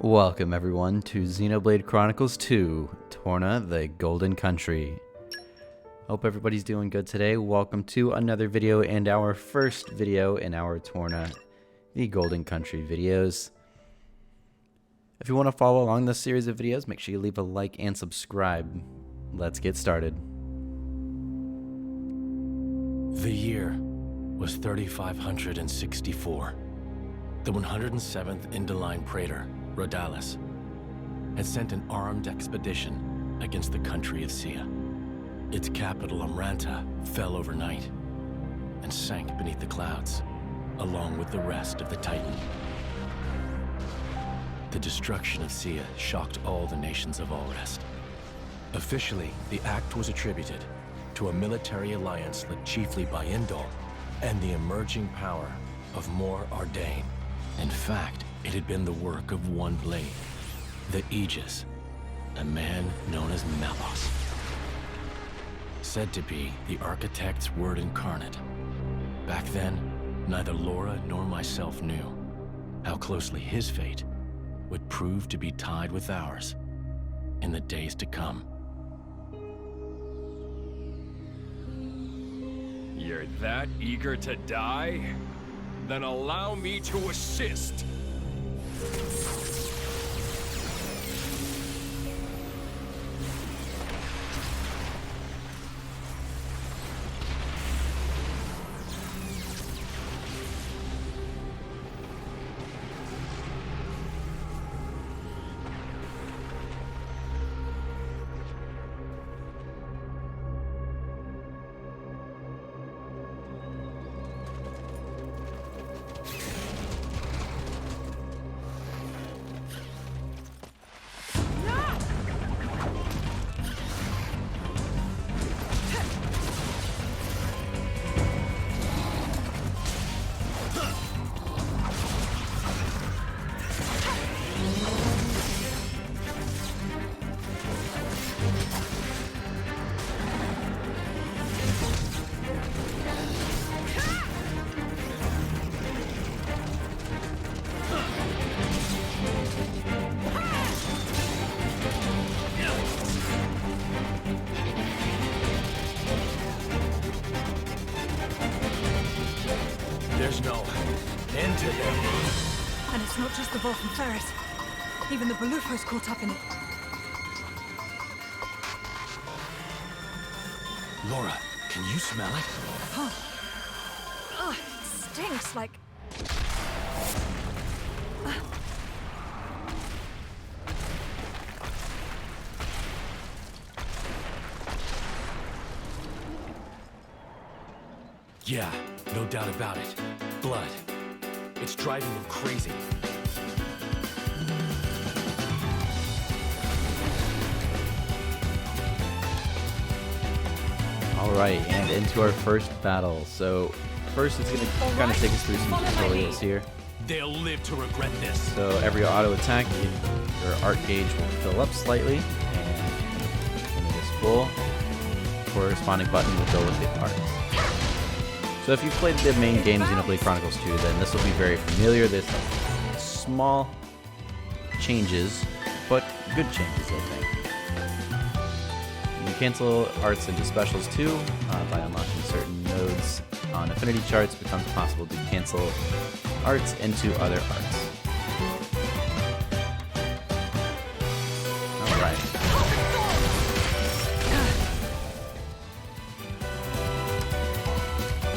Welcome everyone to Xenoblade Chronicles 2, Torna, the Golden Country. Hope everybody's doing good today. Welcome to another video and our first video in our Torna, the Golden Country videos. If you want to follow along this series of videos, make sure you leave a like and subscribe. Let's get started. The year was 3564. The 107th Indoline Praetor, Rhodalis, had sent an armed expedition against the country of Sia. Its capital, Amranta, fell overnight and sank beneath the clouds, along with the rest of the Titan. The destruction of Sia shocked all the nations of Allrest. Officially, the act was attributed to a military alliance led chiefly by Indol and the emerging power of Mor Ardain. In fact, it had been the work of one blade, the Aegis, a man known as Malos. Said to be the architect's word incarnate. Back then, neither Laura nor myself knew how closely his fate would prove to be tied with ours in the days to come. You're that eager to die? Then allow me to assist. There's no end to them. And it's not just the Volcan Ferris. Even the Balufos caught up in it. Laura, can you smell it? Huh. Ugh, it stinks like... Yeah, no doubt about it. Blood. It's driving them crazy. Alright, and into our first battle. So, first it's going to kind of take us through some tutorials here. They'll live to regret this. So every auto attack, your art gauge will fill up slightly, and when it is full, corresponding button will go with the arts. So if you've played the main game Xenoblade Chronicles 2, then this will be very familiar. There's small changes, but good changes, I think. You can cancel arts into specials too. By unlocking certain nodes on affinity charts, it becomes possible to cancel arts into other arts. Alright.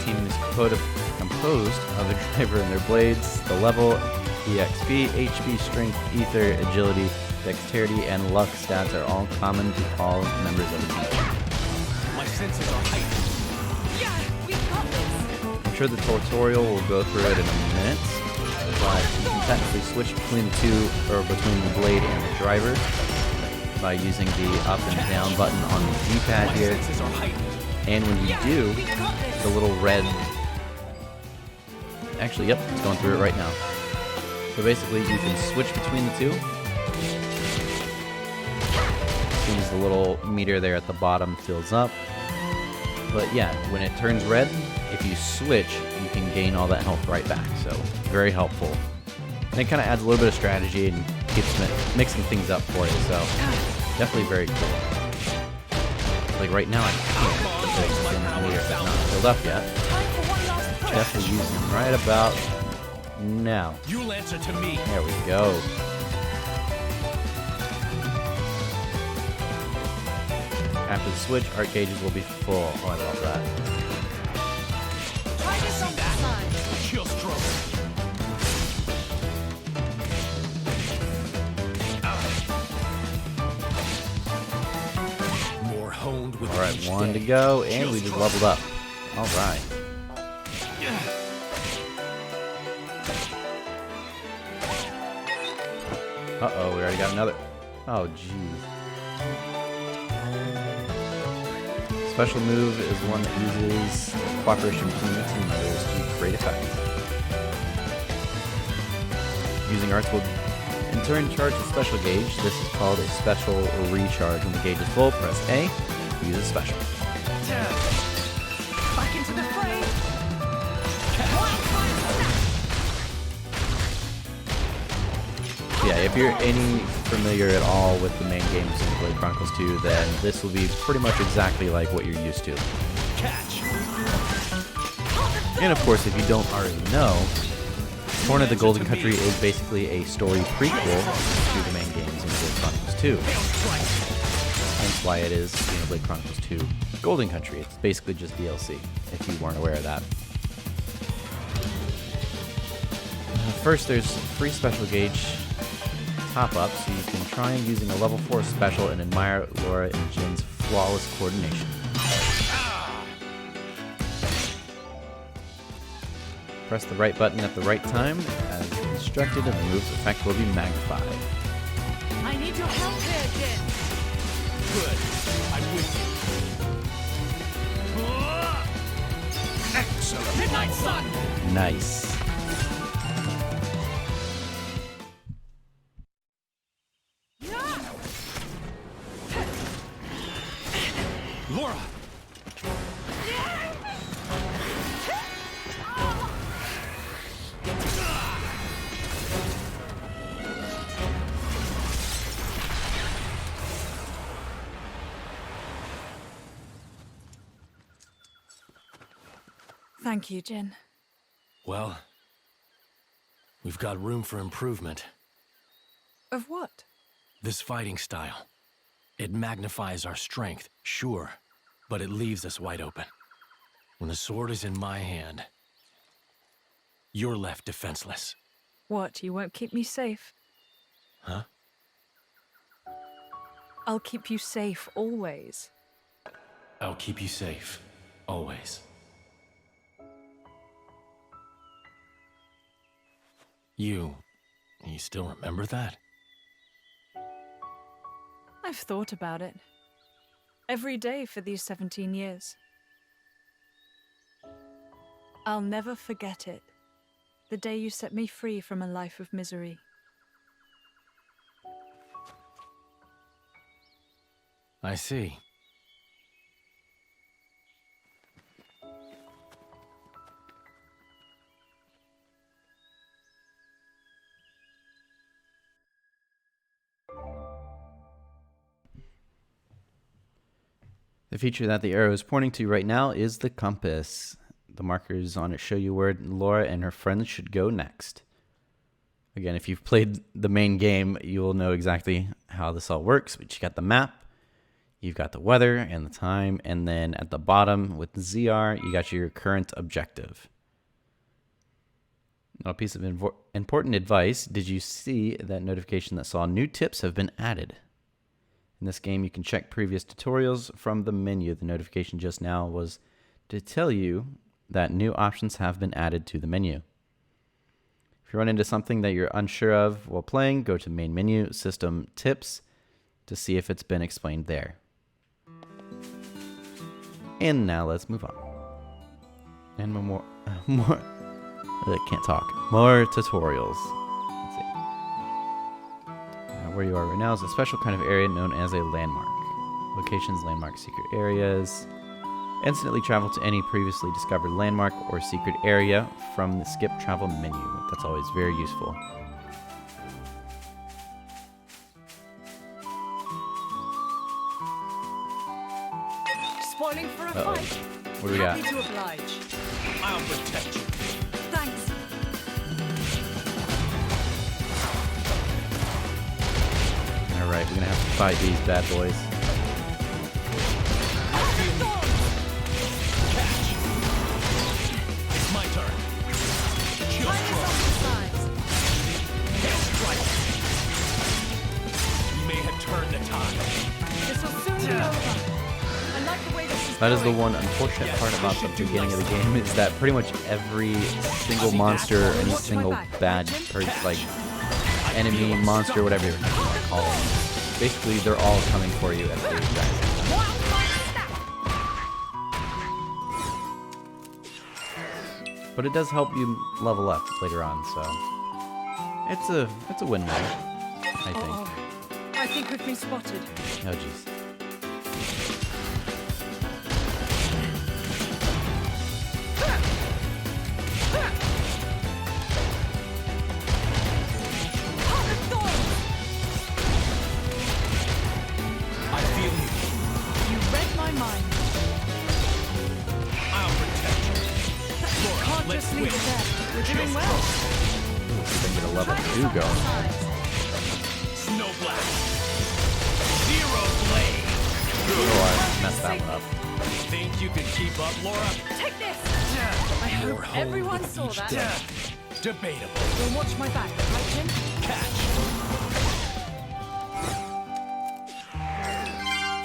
Team is composed of a driver and their blades. The level, EXP, HP, strength, ether, agility, dexterity, and luck stats are all common to all members of the team. My senses are heightened. Yeah, we got this! I'm sure the tutorial will go through it in a minute, but you can technically switch between the two, or between the blade and the driver, by using the up and down button on the D-pad here. My senses are heightened. And when you do, the little red... Actually, yep, it's going through it right now. So basically, you can switch between the two. As soon as the little meter there at the bottom fills up. But yeah, when it turns red, if you switch, you can gain all that health right back. So, very helpful. And it kind of adds a little bit of strategy and keeps mixing things up for you, so definitely very cool. Like right now, I can't because the meter is not filled up yet. Definitely use them right about now. You'll answer to me. There we go. After the switch, art gauges will be full. Oh, I love that. Try this on that side. Chill stroke. More honed with All right, each one to day. go, and Chill we just stroke. leveled up. All right. Uh-oh, we already got another. Oh, jeez. Special move is one that uses cooperation between the team members to great effect. Using arts will in turn charge the special gauge. This is called a special recharge. When the gauge is full, press A to use a special. Back into the fray. Yeah, if you're any familiar at all with the main games in Blade Chronicles 2, then this will be pretty much exactly like what you're used to. Catch. And of course, if you don't already know, Torna the Golden Country is basically a story prequel to the main games in Blade Chronicles 2. Hence why it is Blade Chronicles 2 Golden Country. It's basically just DLC, if you weren't aware of that. First, there's free special gauge top-up, so you can try using a level 4 special and admire Laura and Jin's flawless coordination. Press the right button at the right time, as instructed, and the move's effect will be magnified. I need your help here, Jin. Good. I'm with you. Excellent. Midnight Sun. Nice. Laura. Thank you, Jin. Well, we've got room for improvement. Of what? This fighting style. It magnifies our strength, sure, but it leaves us wide open. When the sword is in my hand, you're left defenseless. What, you won't keep me safe? Huh? I'll keep you safe always. I'll keep you safe, always. You still remember that? I've thought about it. Every day for these 17 years. I'll never forget it. The day you set me free from a life of misery. I see. The feature that the arrow is pointing to right now is the compass. The markers on it show you where Laura and her friends should go next. Again, if you've played the main game, you will know exactly how this all works. But you got the map, you've got the weather and the time, and then at the bottom with the ZR, you got your current objective. Now, a piece of important advice. Did you see that notification that saw new tips have been added? In this game, you can check previous tutorials from the menu. The notification just now was to tell you that new options have been added to the menu. If you run into something that you're unsure of while playing, go to Main Menu, System Tips to see if it's been explained there. And now let's move on. And more, I can't talk. More tutorials. Let's see. Where you are right now is a special kind of area known as a landmark. Locations, landmark, secret areas. Instantly travel to any previously discovered landmark or secret area from the skip travel menu. That's always very useful. Spoiling for a Uh-oh. fight? What do we got? Happy to oblige. I'll protect you. Thanks. Alright, we're gonna have to fight these bad boys. Catch. It's my turn. Chill strike. Hail strike. You may have turned the tide. This will soon be over. I like the way this is That is the going. one unfortunate part about the beginning of the game is that pretty much every single monster and single bad like enemy, monster, whatever you want to call them, basically they're all coming for you at the exact same time. But it does help you level up later on, so it's a win-win, I think. Uh-oh. I think we've been spotted. Oh jeez. I feel you. You read my mind. I'll protect you. Laura, Can't let's just leave win. it there. We're Chill doing well. Ooh, see if I can get a level 2 going. Snow blast. Zero blade. Oh, I messed that one up. Think you can keep up, Laura? Take this. I You're hope home everyone with saw each that. day. Debatable. You'll watch my back, right, Jin? Catch.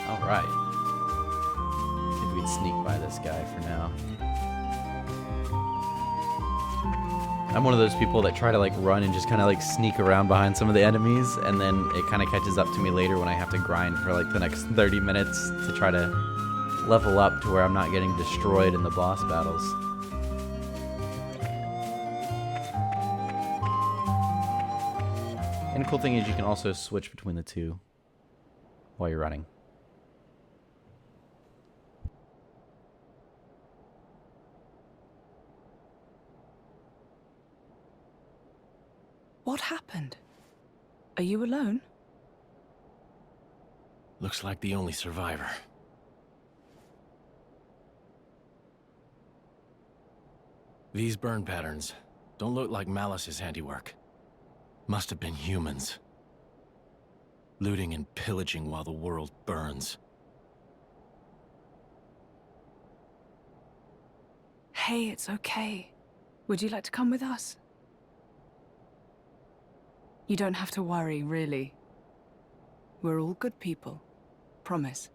Alright. Maybe we'd sneak by this guy for now. I'm one of those people that try to like run and just kind of like sneak around behind some of the enemies, and then it kind of catches up to me later when I have to grind for like the next 30 minutes to try to level up to where I'm not getting destroyed in the boss battles. And the cool thing is you can also switch between the two while you're running. What happened? Are you alone? Looks like the only survivor. These burn patterns don't look like Malice's handiwork. Must have been humans. Looting and pillaging while the world burns. Hey, it's okay. Would you like to come with us? You don't have to worry, really. We're all good people. Promise.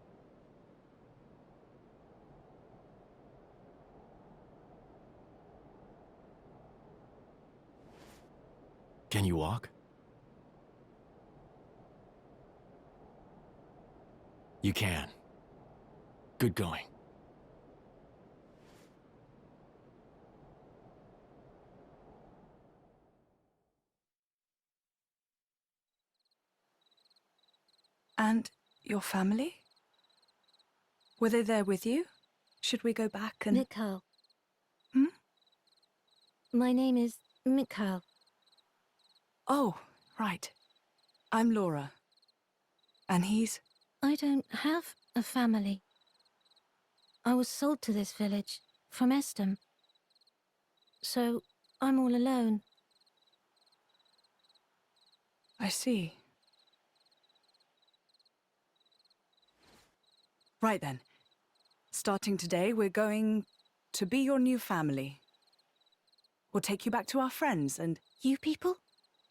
Can you walk? You can. Good going. And your family? Were they there with you? Should we go back and... Mikhail. Hmm? My name is Mikhail. Oh, right. I'm Laura. And he's... I don't have a family. I was sold to this village from Estem. So I'm all alone. I see. Right then. Starting today, we're going to be your new family. We'll take you back to our friends and... You people?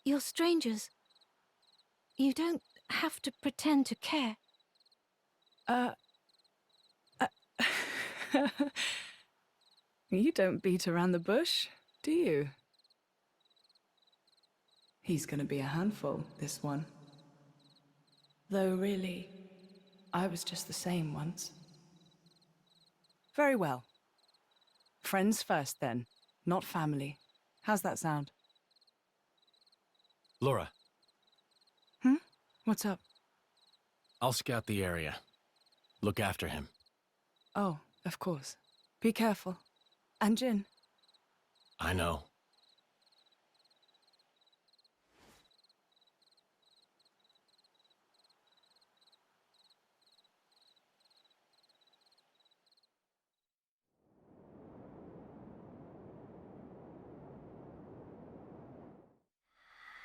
You're strangers. You don't have to pretend to care. You don't beat around the bush, do you? He's gonna be a handful, this one. Though really, I was just the same once. Very well. Friends first, then, not family. How's that sound? Laura, What's up? I'll scout the area. Look after him. Oh, of course. Be careful. And Jin. I know.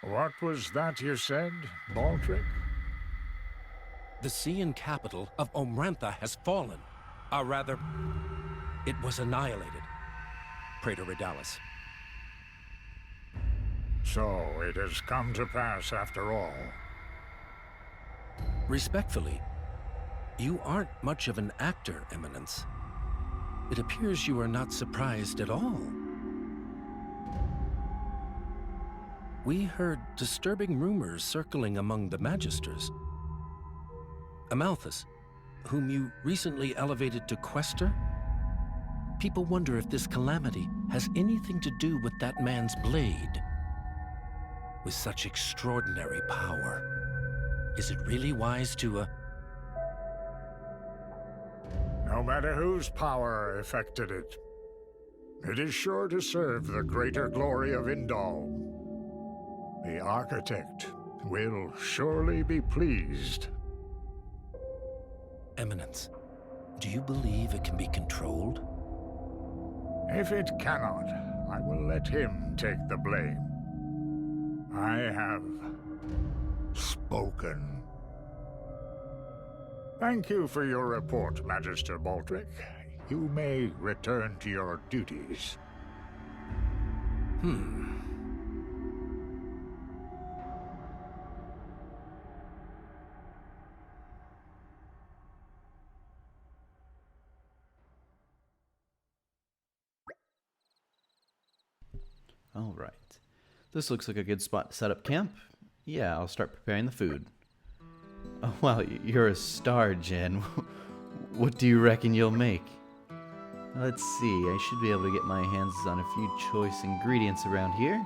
What was that you said, Baldric? The Sean capital of Omrantha has fallen. Or rather, it was annihilated. Praetor Redalis. So it has come to pass after all. Respectfully, you aren't much of an actor, Eminence. It appears you are not surprised at all. We heard disturbing rumors circling among the Magisters. Amalthus, whom you recently elevated to Quester? People wonder if this calamity has anything to do with that man's blade. With such extraordinary power, is it really wise to, No matter whose power affected it, it is sure to serve the greater glory of Indal. The architect will surely be pleased. Eminence, do you believe it can be controlled? If it cannot, I will let him take the blame. I have spoken. Thank you for your report, Magister Baldric. You may return to your duties. All right. This looks like a good spot to set up camp. Yeah, I'll start preparing the food. Oh, wow, you're a star, Jen. What do you reckon you'll make? Let's see, I should be able to get my hands on a few choice ingredients around here.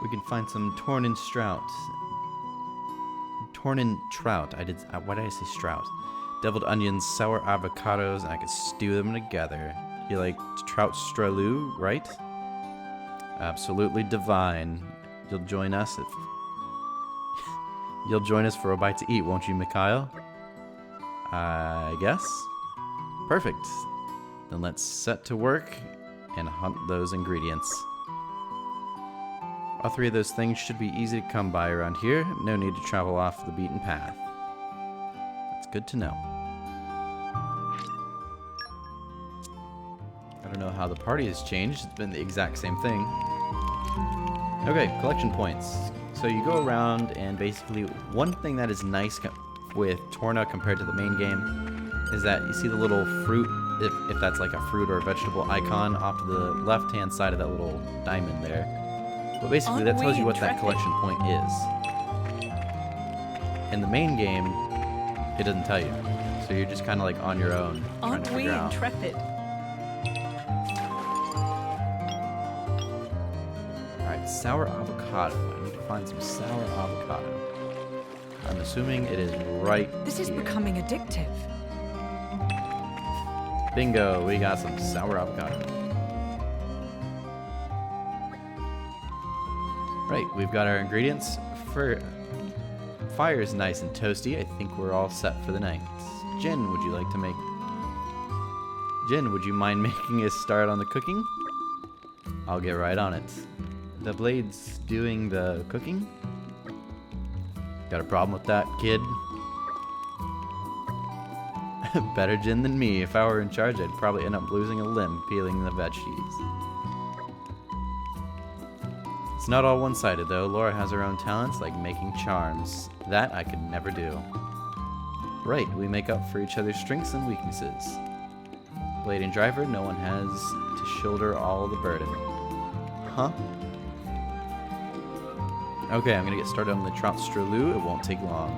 We can find some Tornan trout. Why did I say strout? Deviled onions, sour avocados, and I could stew them together. You like trout strelou, right? Absolutely divine. You'll join us for a bite to eat, won't you, Mikhail? I guess. Perfect. Then let's set to work and hunt those ingredients. All three of those things should be easy to come by around here. No need to travel off the beaten path. That's good to know. I don't know how the party has changed. It's been the exact same thing. Okay, collection points. So you go around, and basically one thing that is nice with Torna compared to the main game is that you see the little fruit, if that's like a fruit or a vegetable icon off to the left-hand side of that little diamond there. But basically that tells you what that collection point is. In the main game, it doesn't tell you. So you're just kind of like on your own. Aren't we intrepid? Alright, sour avocado. I need to find some sour avocado. I'm assuming it is right This is here. becoming addictive. Bingo, we got some sour avocado. Right, we've got our ingredients. Fire's nice and toasty. I think we're all set for the night. Jen, would you mind making a start on the cooking? I'll get right on it. The blade's doing the cooking? Got a problem with that, kid? Better Jen than me. If I were in charge, I'd probably end up losing a limb peeling the veggies. It's not all one-sided, though. Laura has her own talents, like making charms. That I could never do. Right, we make up for each other's strengths and weaknesses. Blade and driver, no one has to shoulder all the burden. Huh? Okay, I'm gonna get started on the trout strelou. It won't take long.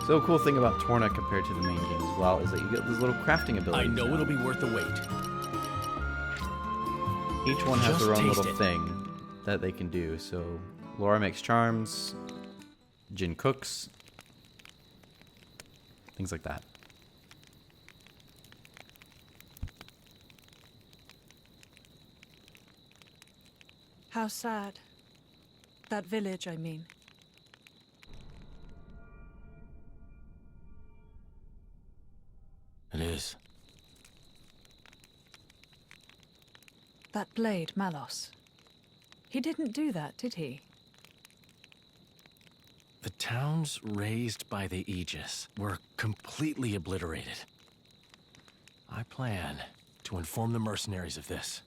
So a cool thing about Torna compared to the main game as well is that you get these little crafting abilities. I know now. it'll be worth the wait. Each one has Just their own taste little it. thing that they can do. So Laura makes charms, Jin cooks, things like that. How sad. That village, I mean. It is. That blade, Malos. He didn't do that, did he? The towns raised by the Aegis were completely obliterated. I plan to inform the mercenaries of this.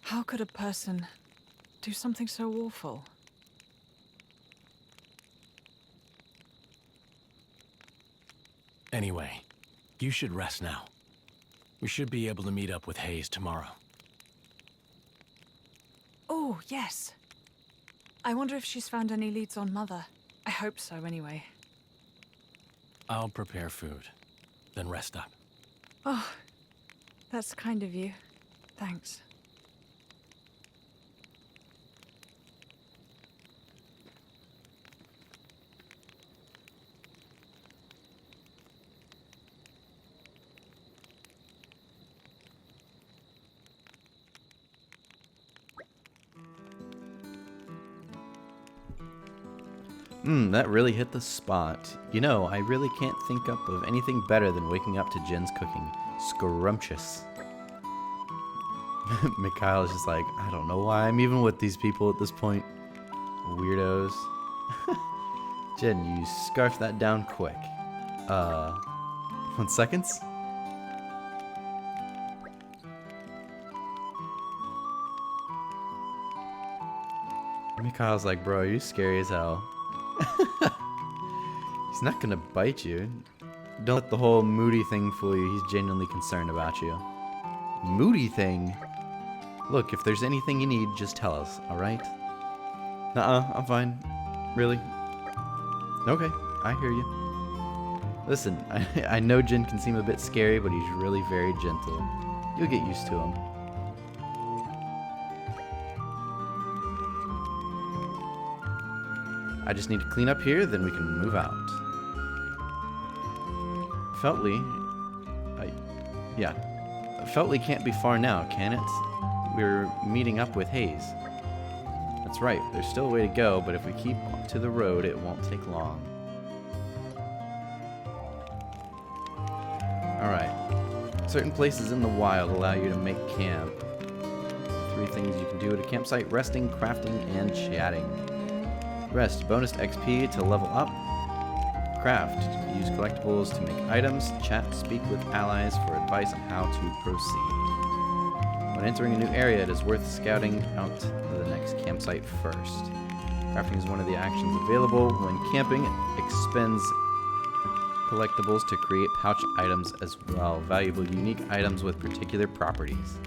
How could a person do something so awful? Anyway, you should rest now. We should be able to meet up with Hayes tomorrow. Oh, yes. I wonder if she's found any leads on Mother. I hope so, anyway. I'll prepare food, then rest up. Oh, that's kind of you. Thanks. That really hit the spot. You know, I really can't think up of anything better than waking up to Jen's cooking. Scrumptious. Mikhail is just like, I don't know why I'm even with these people at this point. Weirdos. Jen, you scarf that down quick. 1 second? Mikhail's like, bro, you're scary as hell. He's not gonna bite you. Don't let the whole moody thing fool you. He's genuinely concerned about you. Moody thing? Look, if there's anything you need, just tell us, alright? Nuh-uh, I'm fine. Really? Okay, I hear you. Listen, I know Jin can seem a bit scary, but he's really very gentle. You'll get used to him. I just need to clean up here, then we can move out. Feltley... yeah. Feltley can't be far now, can it? We're meeting up with Hayes. That's right, there's still a way to go, but if we keep to the road, it won't take long. Alright. Certain places in the wild allow you to make camp. 3 things you can do at a campsite: resting, crafting, and chatting. Rest, bonus XP to level up. Craft, use collectibles to make items. Chat, speak with allies for advice on how to proceed. When entering a new area, it is worth scouting out the next campsite first. Crafting is one of the actions available when camping. It expends collectibles to create pouch items as well. Valuable unique items with particular properties.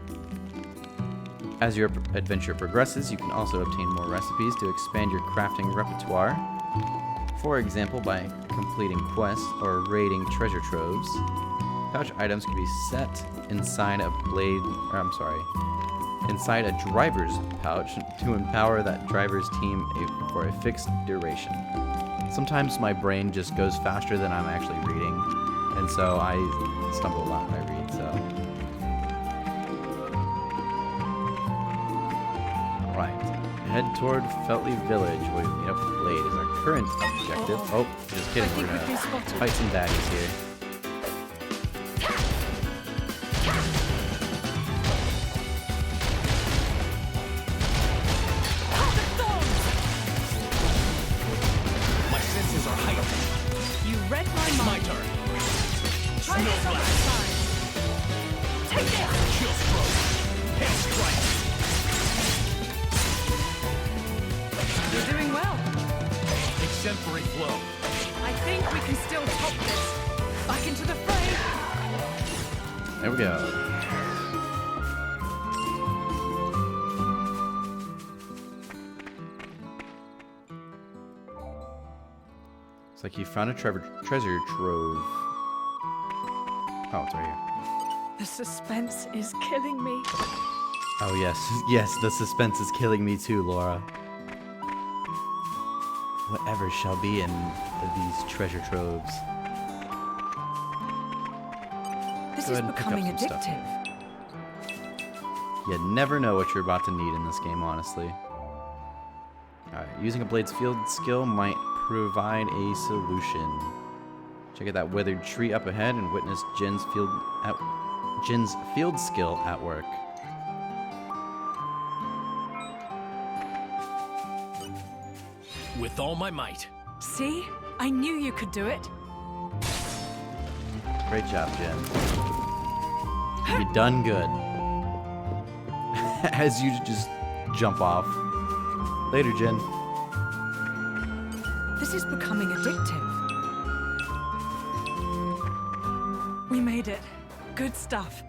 As your adventure progresses, you can also obtain more recipes to expand your crafting repertoire. For example, by completing quests or raiding treasure troves. Pouch items can be set inside a inside a driver's pouch to empower that driver's team for a fixed duration. Sometimes my brain just goes faster than I'm actually reading, and so I stumble a lot when I read, so... Head toward Feltley Village, where we meet up with Blade is our current objective. Oh, just kidding, we're gonna fight some baddies here. My senses are heightened. You read my mind. My turn. Try this on my side. Take this! Chill stroke. Head strike. You're doing well. Exemplary flow. I think we can still top this. Back into the fray. There we go. It's like you found a treasure trove. Oh, it's right here. The suspense is killing me. Oh, yes. Yes, the suspense is killing me too, Laura. Whatever shall be in these treasure troves. This Go is ahead and pick up becoming some stuff. addictive. You never know what you're about to need in this game, honestly. Alright, using a blade's field skill might provide a solution. Check out that weathered tree up ahead and witness Jin's field skill at work. with all my might. See? I knew you could do it. Great job, Jen. You done good. As you just jump off. Later, Jen. This is becoming addictive. We made it. Good stuff.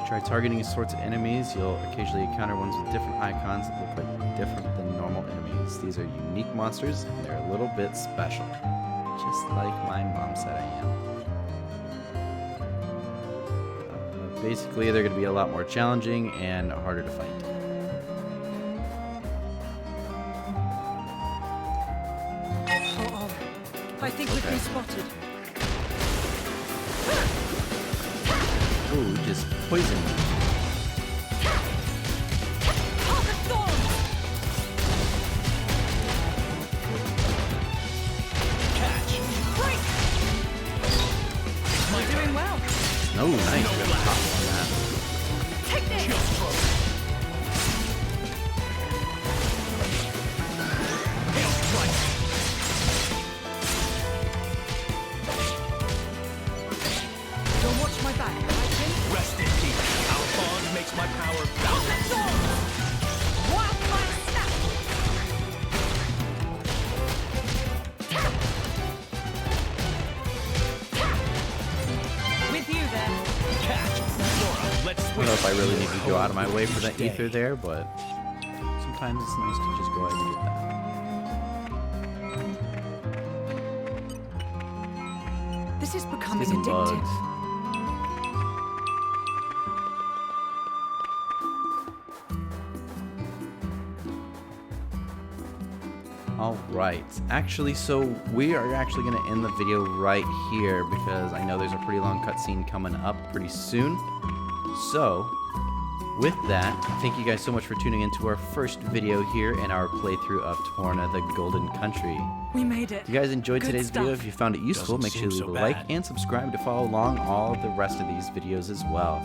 Try targeting assorted enemies. You'll occasionally encounter ones with different icons that look like different than normal enemies. These are unique monsters, and they're a little bit special. Just like my mom said I am. Basically, they're going to be a lot more challenging and harder to fight. Uh-oh. I think we've been spotted. Ooh, just poisoned me. We're doing well. Oh, nice. We got a top on that. Take this. Don't watch my back, right? Rest in peace. Our bond makes my power boundless. Wildfire snap. With you there. Catch. Laura, let's I don't know if I really need to go out of my way for that ether there, but sometimes it's nice to just go ahead and get that. This is becoming Some addictive. bugs. All right. Actually, so we are actually going to end the video right here because I know there's a pretty long cutscene coming up pretty soon. So, with that, thank you guys so much for tuning into our first video here in our playthrough of Torna, the Golden Country. We made it. If you guys enjoyed Good today's video, stuff. if you found it useful, Doesn't make sure to seem leave so a like bad. and subscribe to follow along all of the rest of these videos as well.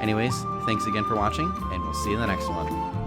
Anyways, thanks again for watching, and we'll see you in the next one.